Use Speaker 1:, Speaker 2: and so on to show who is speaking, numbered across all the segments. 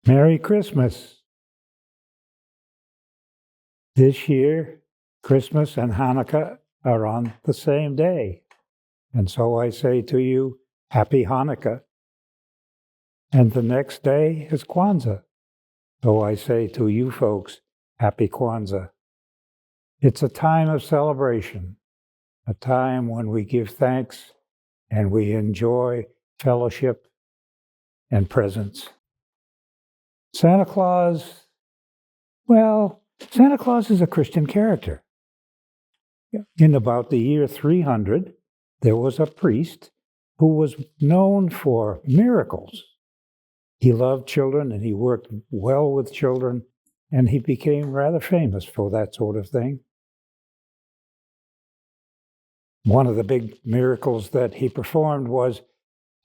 Speaker 1: Merry Christmas. This year, Christmas and Hanukkah are on the same day. And so I say to you, Happy Hanukkah. And the next day is Kwanzaa. So I say to you folks, Happy Kwanzaa. It's a time of celebration, a time when we give thanks and we enjoy fellowship and presents. Santa Claus is a Christian character. In about the year 300, there was a priest who was known for miracles. He loved children and he worked well with children, and he became rather famous for that sort of thing. One of the big miracles that he performed was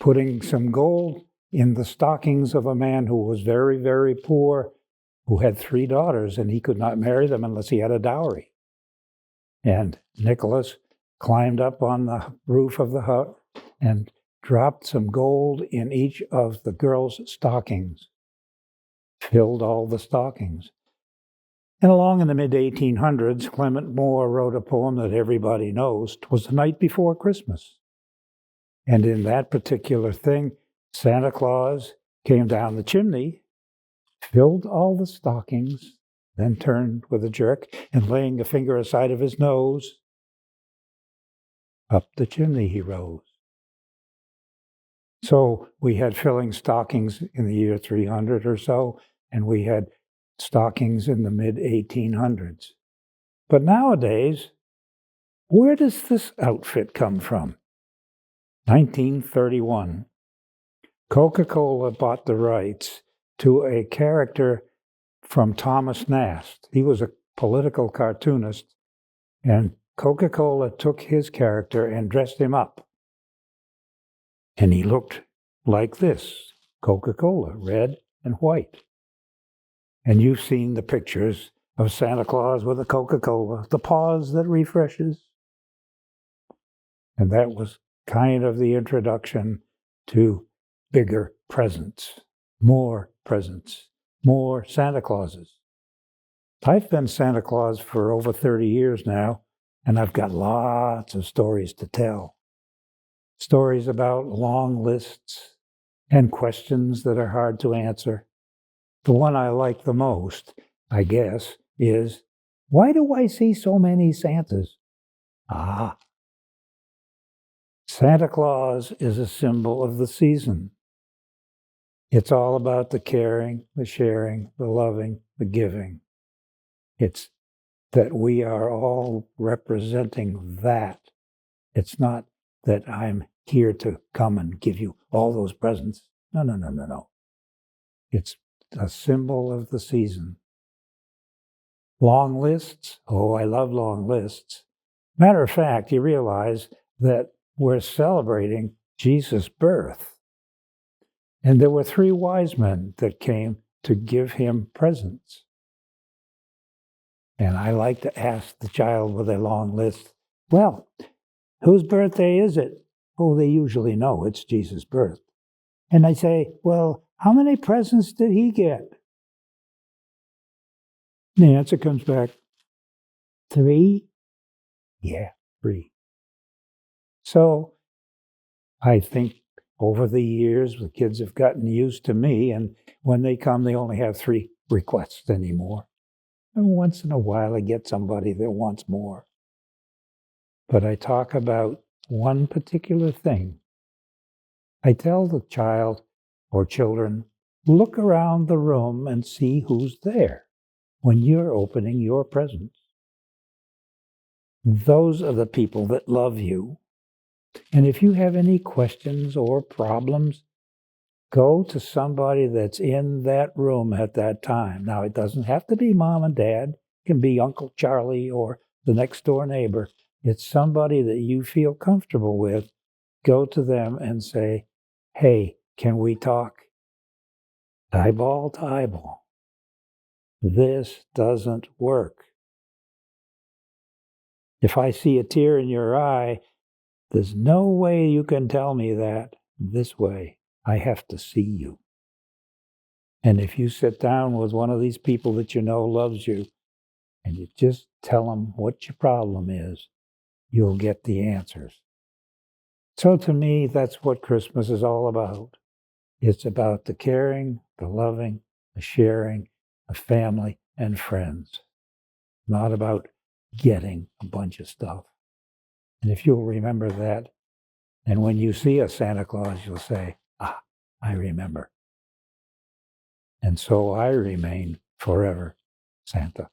Speaker 1: putting some gold in the stockings of a man who was very, very poor, who had 3 daughters, and he could not marry them unless he had a dowry. And Nicholas climbed up on the roof of the hut and dropped some gold in each of the girls' stockings, filled all the stockings. And along in the mid-1800s, Clement Moore wrote a poem that everybody knows. 'Twas the night before Christmas. And in that particular thing, Santa Claus came down the chimney, filled all the stockings, then turned with a jerk, and laying a finger aside of his nose, up the chimney he rose. So we had filling stockings in the year 300 or so, and we had stockings in the mid-1800s. But nowadays, where does this outfit come from? 1931. Coca-Cola bought the rights to a character from Thomas Nast. He was a political cartoonist, and Coca-Cola took his character and dressed him up. And he looked like this, Coca-Cola, red and white. And you've seen the pictures of Santa Claus with a Coca-Cola, the pause that refreshes. And that was kind of the introduction to bigger presents, more Santa Clauses. I've been Santa Claus for over 30 years now, and I've got lots of stories to tell. Stories about long lists and questions that are hard to answer. The one I like the most, I guess, is, why do I see so many Santas? Santa Claus is a symbol of the season. It's all about the caring, the sharing, the loving, the giving. It's that we are all representing that. It's not that I'm here to come and give you all those presents. No. It's a symbol of the season. Long lists? Oh, I love long lists. Matter of fact, you realize that we're celebrating Jesus' birth. And there were 3 wise men that came to give him presents. And I like to ask the child with a long list, well, whose birthday is it? Oh, they usually know it's Jesus' birth. And I say, well, how many presents did he get? And the answer comes back, 3? Yeah, 3. So I think over the years, the kids have gotten used to me, and when they come, they only have 3 requests anymore. And once in a while, I get somebody that wants more. But I talk about one particular thing. I tell the child or children, look around the room and see who's there when you're opening your presents. Those are the people that love you. And if you have any questions or problems, go to somebody that's in that room at that time. Now, it doesn't have to be mom and dad. It can be Uncle Charlie or the next door neighbor. It's somebody that you feel comfortable with. Go to them and say, hey, can we talk? Eyeball to eyeball. This doesn't work. If I see a tear in your eye, there's no way you can tell me that this way. I have to see you. And if you sit down with one of these people that you know loves you, and you just tell them what your problem is, you'll get the answers. So to me, that's what Christmas is all about. It's about the caring, the loving, the sharing of family and friends, not about getting a bunch of stuff. And if you'll remember that, and when you see a Santa Claus, you'll say, ah, I remember. And so I remain forever Santa.